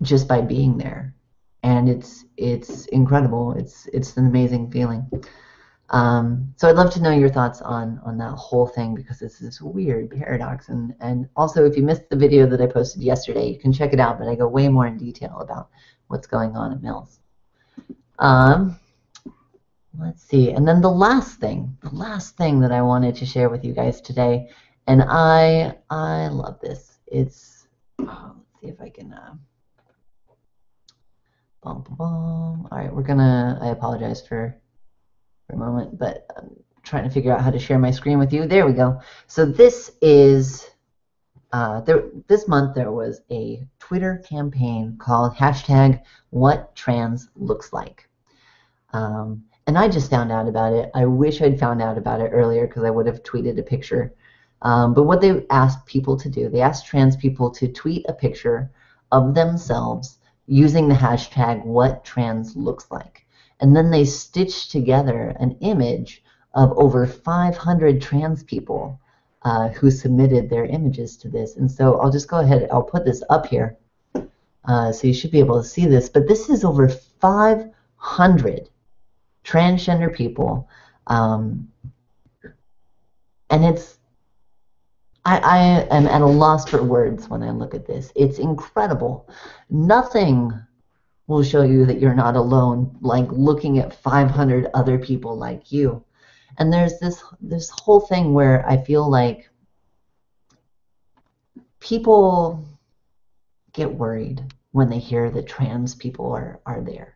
just by being there, and it's incredible. It's an amazing feeling. So I'd love to know your thoughts on that whole thing, because it's this weird paradox. And also, if you missed the video that I posted yesterday, you can check it out, but I go way more in detail about what's going on at Mills. Let's see. And then the last thing that I wanted to share with you guys today, and I love this. It's, let's see if I can Bum, bum, bum. All right, I apologize for a moment, but I'm trying to figure out how to share my screen with you. There we go. So this is, this month there was a Twitter campaign called hashtag What Trans Looks Like. And I just found out about it. I wish I'd found out about it earlier because I would have tweeted a picture. But what they asked people to do, they asked trans people to tweet a picture of themselves using the hashtag what trans looks like. And then they stitched together an image of over 500 trans people who submitted their images to this. And so I'll just go ahead, I'll put this up here. So you should be able to see this. But this is over 500 transgender people. And I am at a loss for words when I look at this. It's incredible. Nothing will show you that you're not alone, like looking at 500 other people like you. And there's this whole thing where I feel like people get worried when they hear that trans people are there.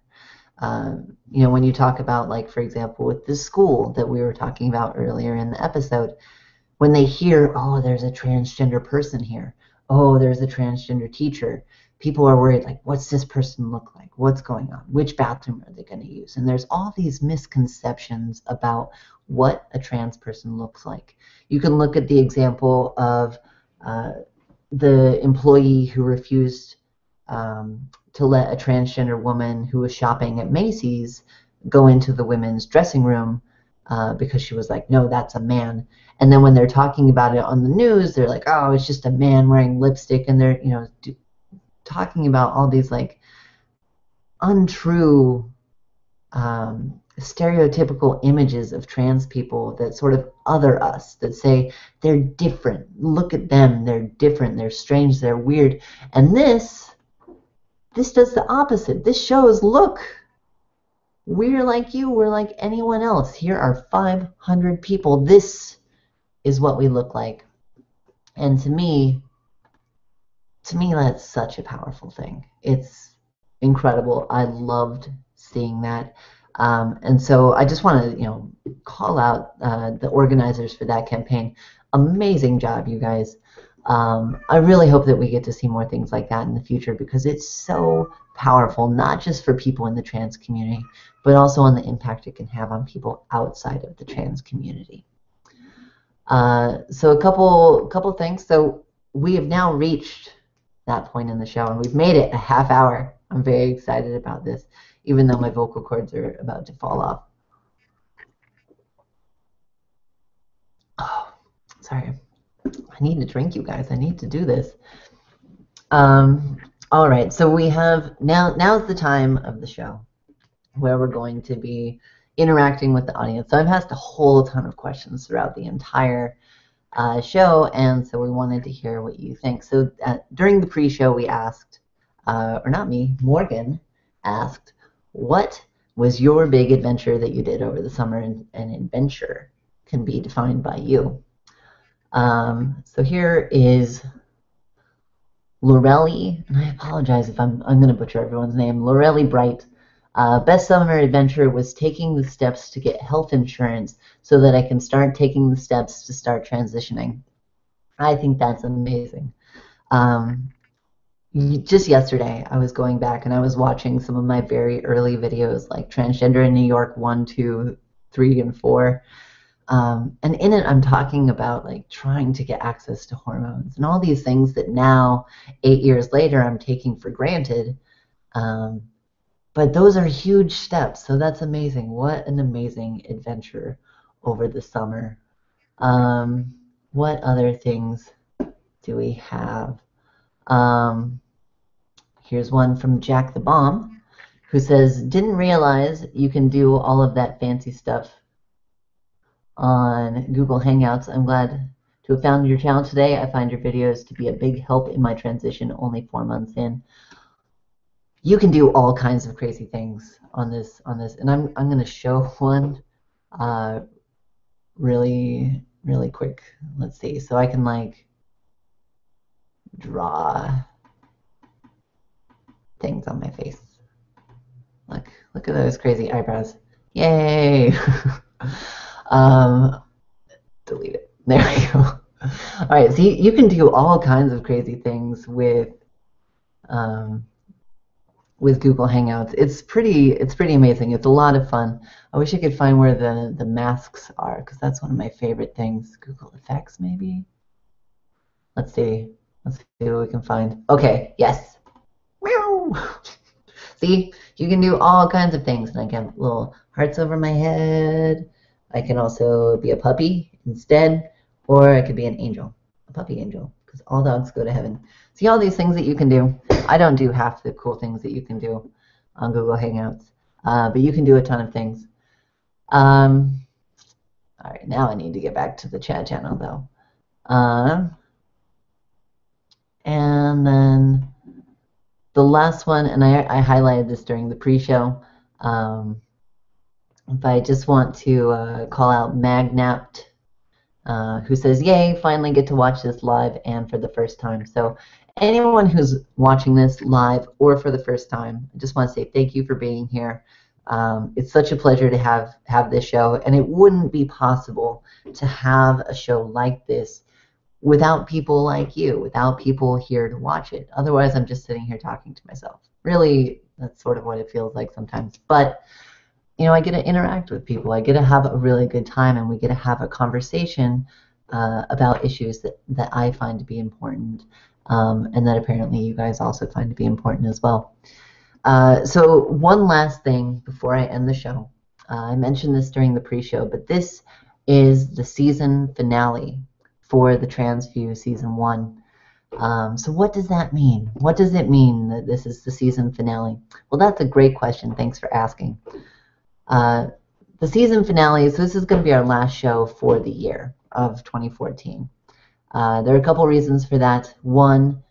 When you talk about, like, for example, with the school that we were talking about earlier in the episode, when they hear, oh, there's a transgender person here, oh, there's a transgender teacher, people are worried, like, what's this person look like? What's going on? Which bathroom are they going to use? And there's all these misconceptions about what a trans person looks like. You can look at the example of the employee who refused to let a transgender woman who was shopping at Macy's go into the women's dressing room because she was like, no, that's a man. And then when they're talking about it on the news, they're like, oh, it's just a man wearing lipstick. And they're, talking about all these like untrue stereotypical images of trans people that sort of other us, that say they're different. Look at them. They're different. They're strange. They're weird. And this does the opposite. This shows, look, we're like you. We're like anyone else. Here are 500 people. This is what we look like. And to me, that's such a powerful thing. It's incredible. I loved seeing that. And so I just want to, call out the organizers for that campaign. Amazing job, you guys. I really hope that we get to see more things like that in the future because it's so powerful, not just for people in the trans community, but also on the impact it can have on people outside of the trans community. So a couple things. So we have now reached that point in the show, and we've made it a half hour. I'm very excited about this, even though my vocal cords are about to fall off. Oh, sorry. I need to drink, you guys. I need to do this. All right, so we have now's the time of the show where we're going to be interacting with the audience. So I've asked a whole ton of questions throughout the entire show, and so we wanted to hear what you think. So during the pre-show, we asked, or not me, Morgan asked, what was your big adventure that you did over the summer? And adventure can be defined by you. So here is Lorelli, and I apologize if I'm going to butcher everyone's name, Lorelli Bright. Best summer adventure was taking the steps to get health insurance so that I can start taking the steps to start transitioning. I think that's amazing. Just yesterday, I was going back and I was watching some of my very early videos, like Transgender in New York 1, 2, 3, and 4. And in it, I'm talking about like trying to get access to hormones and all these things that now, 8 years later, I'm taking for granted. But those are huge steps, so that's amazing. What an amazing adventure over the summer. What other things do we have? Here's one from Jack the Bomb, who says, didn't realize you can do all of that fancy stuff on Google Hangouts. I'm glad to have found your channel today. I find your videos to be a big help in my transition only 4 months in. You can do all kinds of crazy things on this, and I'm going to show one really quick. Let's see. So I can like draw things on my face. Look at those crazy eyebrows. Yay! um, delete it. There we go. All right, so you can do all kinds of crazy things um, with Google Hangouts. It's pretty amazing. It's a lot of fun. I wish I could find where the masks are because that's one of my favorite things. Google Effects, maybe. Let's see. Let's see what we can find. Okay, yes. Meow. See, you can do all kinds of things, and I get little hearts over my head. I can also be a puppy instead, or I could be an angel, a puppy angel, because all dogs go to heaven. See all these things that you can do. I don't do half the cool things that you can do on Google Hangouts, but you can do a ton of things. All right, now I need to get back to the chat channel though. And then the last one, and I highlighted this during the pre-show, but I just want to call out Magnapt, who says, yay, finally get to watch this live and for the first time. So anyone who's watching this live or for the first time, I just want to say thank you for being here. It's such a pleasure to have this show, and it wouldn't be possible to have a show like this without people like you, without people here to watch it. Otherwise, I'm just sitting here talking to myself. Really, that's sort of what it feels like sometimes. But, you know, I get to interact with people. I get to have a really good time, and we get to have a conversation about issues that I find to be important, and that apparently you guys also find to be important as well. So one last thing before I end the show. I mentioned this during the pre-show, but this is the season finale for the TransView Season 1. So what does that mean? What does it mean that this is the season finale? Well, that's a great question. Thanks for asking. The season finale, so this is going to be our last show for the year of 2014. There are a couple reasons for that. One,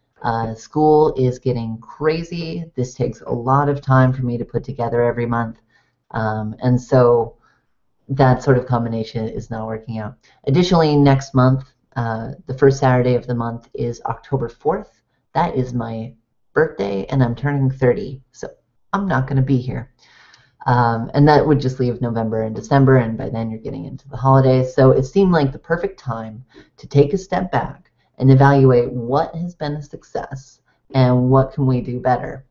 school is getting crazy. This takes a lot of time for me to put together every month. And so that sort of combination is not working out. Additionally, next month, the first Saturday of the month is October 4th. That is my birthday, and I'm turning 30, so I'm not going to be here. And that would just leave November and December, and by then you're getting into the holidays. So it seemed like the perfect time to take a step back and evaluate what has been a success and what can we do better.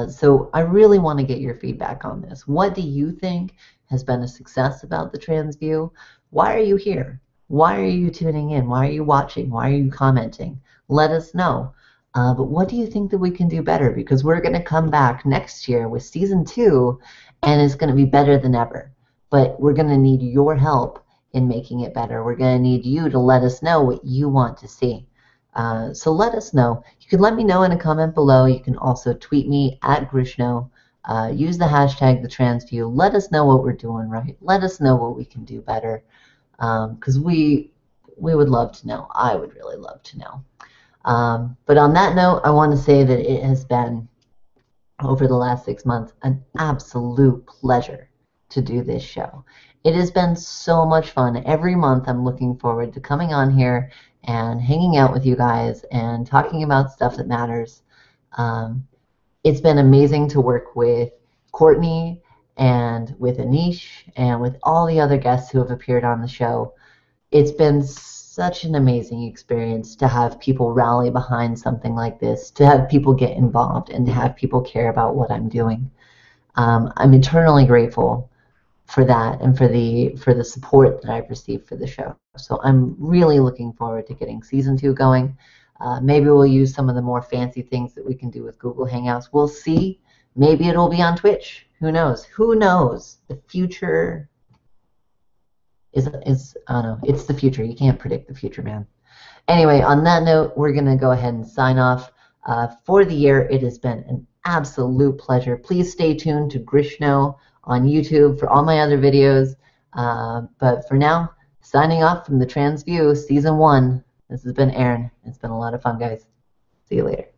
So I really want to get your feedback on this. What do you think has been a success about the TransView? Why are you here? Why are you tuning in? Why are you watching? Why are you commenting? Let us know. But what do you think that we can do better? Because we're going to come back next year with Season 2, and it's going to be better than ever. But we're going to need your help in making it better. We're going to need you to let us know what you want to see. So let us know. You can let me know in a comment below. You can also tweet me at Grishno. Use the hashtag #TheTransView. Let us know what we're doing right. Let us know what we can do better. Because we would love to know. I would really love to know. But on that note, I want to say that it has been, over the last 6 months, an absolute pleasure to do this show. It has been so much fun. Every month I'm looking forward to coming on here and hanging out with you guys and talking about stuff that matters. It's been amazing to work with Courtney and with Anish and with all the other guests who have appeared on the show. It's been such an amazing experience to have people rally behind something like this, to have people get involved, and to have people care about what I'm doing. I'm eternally grateful for that and for the support that I've received for the show. So I'm really looking forward to getting Season 2 going. Maybe we'll use some of the more fancy things that we can do with Google Hangouts. We'll see. Maybe it'll be on Twitch. Who knows? Who knows? The future is I don't know. It's the future. You can't predict the future, man. Anyway, on that note, we're going to go ahead and sign off. For the year, it has been an absolute pleasure. Please stay tuned to Grishno on YouTube for all my other videos. But for now, signing off from the TransView Season 1. This has been Aaron. It's been a lot of fun, guys. See you later.